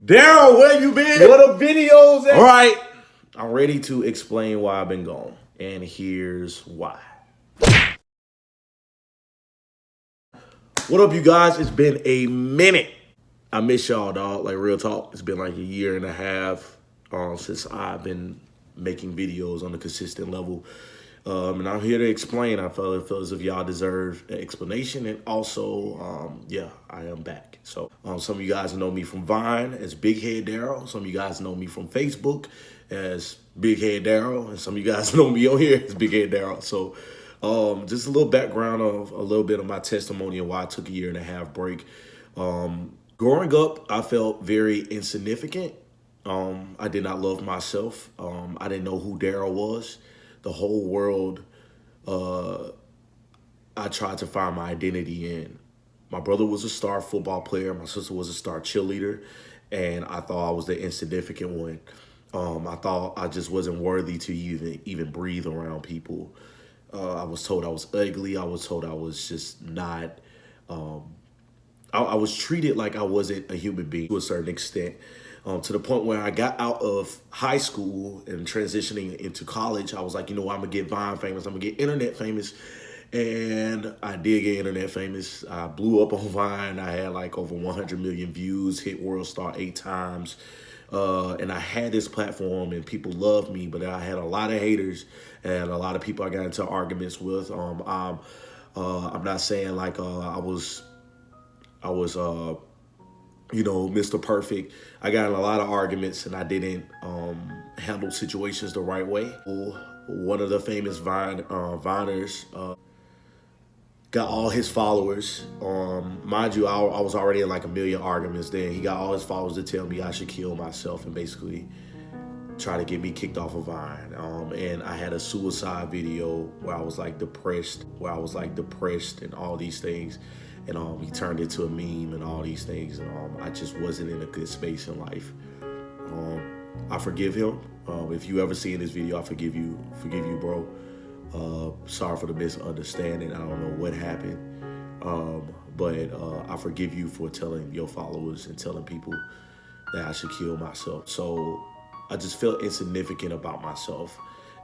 Daryl, where you been? Where the videos at? All right, I'm ready to explain why I've been gone, and here's why. What up, you guys? It's been a minute. I miss y'all, dog. Like, real talk. It's been like a year and a half since I've been making videos on a consistent level. And I'm here to explain. I felt as if y'all deserve an explanation. And also, yeah, I am back. So some of you guys know me from Vine as Big Head Daryl. Some of you guys know me from Facebook as Big Head Daryl. And some of you guys know me on here as Big Head Daryl. So just a little background of a little bit of my testimony and why I took a year and a half break. Growing up, I felt very insignificant. I did not love myself. I didn't know who Daryl was. The whole world, I tried to find my identity in. My brother was a star football player. My sister was a star cheerleader. And I thought I was the insignificant one. I thought I just wasn't worthy to even breathe around people. I was told I was ugly. I was told I was just not... I was treated like I wasn't a human being to a certain extent. To the point where I got out of high school and transitioning into college, I was like, you know what, I'm going to get Vine famous. I'm going to get internet famous. And I did get internet famous. I blew up on Vine. I had like over 100 million views, hit World Star 8 times. And I had this platform and people loved me, but I had a lot of haters and a lot of people I got into arguments with. I'm not saying like I was Mr. Perfect. I got in a lot of arguments and I didn't handle situations the right way. One of the famous Viners got all his followers. Mind you, I was already in like a million arguments then. He got all his followers to tell me I should kill myself and basically try to get me kicked off of Vine. And I had a suicide video where I was like depressed, and all these things. And he turned into a meme and all these things. And I just wasn't in a good space in life. I forgive him. If you ever see in this video, I forgive you, bro. Sorry for the misunderstanding. I don't know what happened. But I forgive you for telling your followers and telling people that I should kill myself. So I just felt insignificant about myself.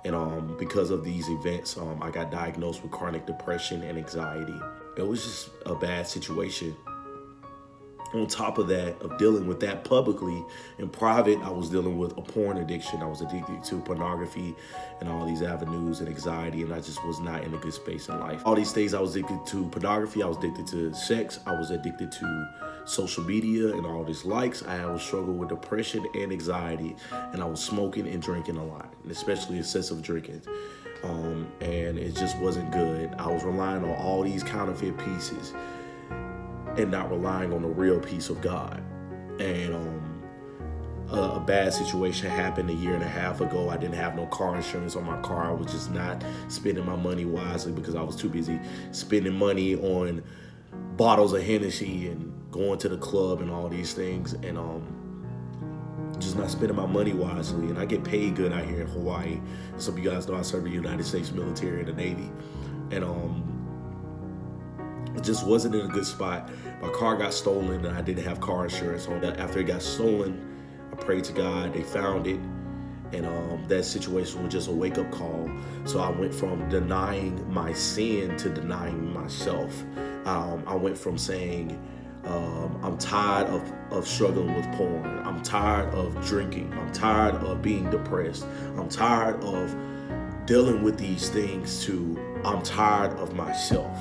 And because of these events, I got diagnosed with chronic depression and anxiety. It was just a bad situation. On top of that, of dealing with that publicly, in private, I was dealing with a porn addiction. I was addicted to pornography and all these avenues and anxiety, and I just was not in a good space in life. All these things, I was addicted to pornography, I was addicted to sex, I was addicted to social media and all these likes. I was struggling with depression and anxiety, and I was smoking and drinking a lot, and especially excessive drinking. And it just wasn't good. I was relying on all these counterfeit pieces and not relying on the real peace of God. And a bad situation happened a year and a half ago. I didn't have no car insurance on my car. I was just not spending my money wisely because I was too busy spending money on bottles of Hennessy and going to the club and all these things, and just not spending my money wisely. And I get paid good out here in Hawaii. Some of you guys know I serve the United States military and the Navy. And it just wasn't in a good spot. My car got stolen and I didn't have car insurance on that. After it got stolen, I prayed to God, they found it. And that situation was just a wake-up call. So I went from denying my sin to denying myself. I went from saying, I'm tired of struggling with porn. I'm tired of drinking. I'm tired of being depressed. I'm tired of dealing with these things to I'm tired of myself.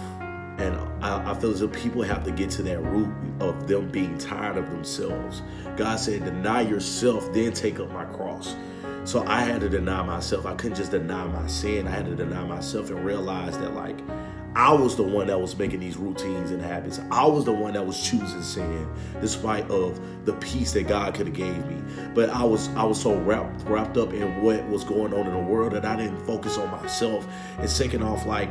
And I feel as if people have to get to that root of them being tired of themselves. God said, deny yourself, then take up my cross. So I had to deny myself. I couldn't just deny my sin. I had to deny myself and realize that like I was the one that was making these routines and habits. I was the one that was choosing sin despite of the peace that God could have gave me. But I was so wrapped up in what was going on in the world that I didn't focus on myself. And second off, like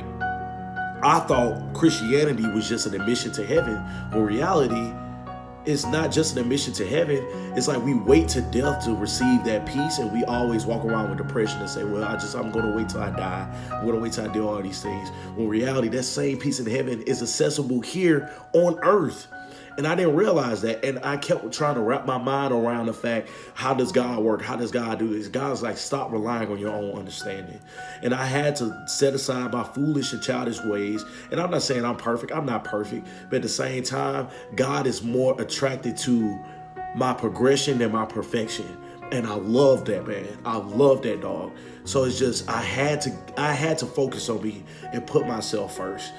I thought Christianity was just an admission to heaven. When reality, it's not just an admission to heaven. It's like we wait to death to receive that peace, and we always walk around with depression and say, well, I'm going to wait till I die. I'm going to wait till I do all these things. When reality, that same peace in heaven is accessible here on earth. And I didn't realize that. And I kept trying to wrap my mind around the fact, how does God work? How does God do this? God's like, stop relying on your own understanding. And I had to set aside my foolish and childish ways. And I'm not saying I'm perfect. I'm not perfect. But at the same time, God is more attracted to my progression than my perfection. And I love that, man. I love that, dog. So it's just I had to focus on me and put myself first.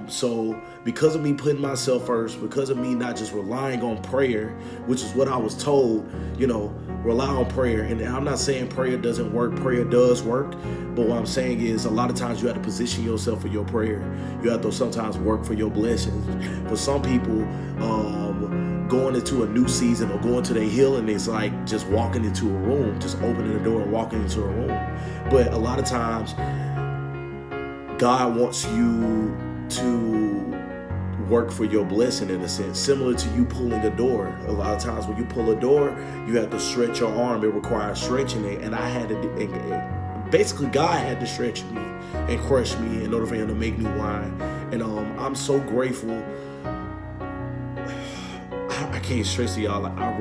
So because of me putting myself first, because of me not just relying on prayer, which is what I was told, rely on prayer. And I'm not saying prayer doesn't work. Prayer does work. But what I'm saying is a lot of times you have to position yourself for your prayer. You have to sometimes work for your blessings. For some people, going into a new season or going to their healing is like just walking into a room, just opening the door and walking into a room. But a lot of times, God wants you to work for your blessing in a sense, similar to you pulling a door. A lot of times when you pull a door, you have to stretch your arm. It requires stretching it. And I had to, basically God had to stretch me and crush me in order for him to make me wine. And I'm so grateful. I can't stress to y'all, like I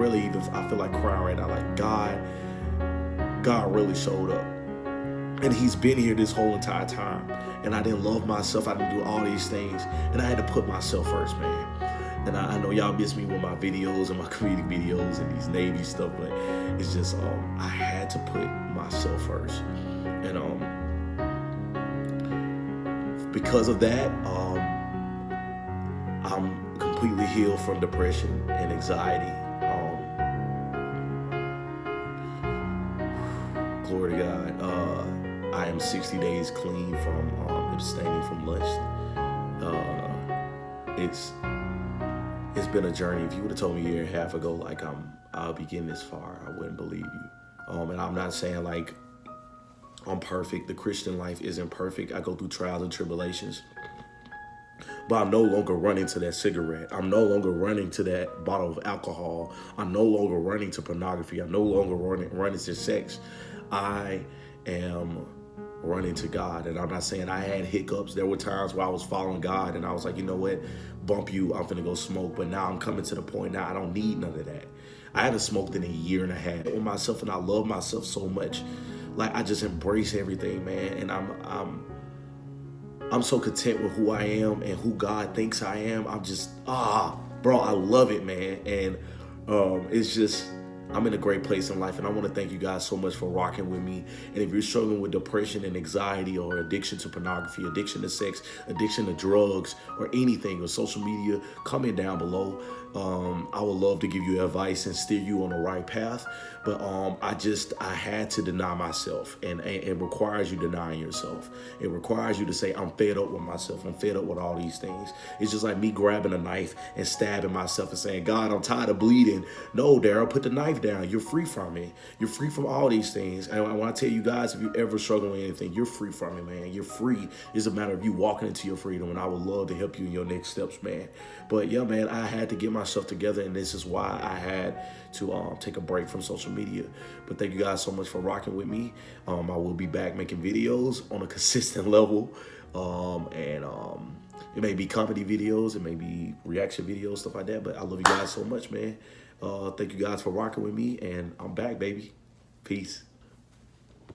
feel like crying right now. Like God really showed up. And he's been here this whole entire time. And I didn't love myself. I didn't do all these things. And I had to put myself first, man. And I know y'all miss me with my videos and my comedic videos and these Navy stuff, but it's just I had to put myself first. And because of that, I'm completely healed from depression and anxiety. Glory to God. I am 60 days clean from abstaining from lust. It's been a journey. If you would have told me a year and a half ago, like I'll be getting this far, I wouldn't believe you. And I'm not saying like I'm perfect. The Christian life isn't perfect. I go through trials and tribulations. But I'm no longer running to that cigarette. I'm no longer running to that bottle of alcohol. I'm no longer running to pornography. I'm no longer running to sex. I am running to God. And I'm not saying I had hiccups. There were times where I was following God and I was like, you know what? Bump you. I'm finna go smoke. But now I'm coming to the point now I don't need none of that. I haven't smoked in a year and a half with myself, and I love myself so much. Like I just embrace everything, man. And I'm so content with who I am and who God thinks I am. I'm just, bro, I love it, man. And it's just, I'm in a great place in life. And I want to thank you guys so much for rocking with me. And if you're struggling with depression and anxiety or addiction to pornography, addiction to sex, addiction to drugs or anything or social media, comment down below. I would love to give you advice and steer you on the right path. But I had to deny myself, and it requires you denying yourself. It requires you to say, I'm fed up with myself. I'm fed up with all these things. It's just like me grabbing a knife and stabbing myself and saying, God, I'm tired of bleeding. No, Daryl, put the knife down. You're free from it. You're free from all these things. And I want to tell you guys, if you ever struggle with anything, you're free from it, man. You're free. It's a matter of you walking into your freedom, and I would love to help you in your next steps, man. But yeah, man, I had to get myself together, and this is why I had to take a break from social media. But thank you guys so much for rocking with me. I will be back making videos on a consistent level. It may be comedy videos, it may be reaction videos, stuff like that. But I love you guys so much, man. Thank you guys for rocking with me, and I'm back, baby. Peace.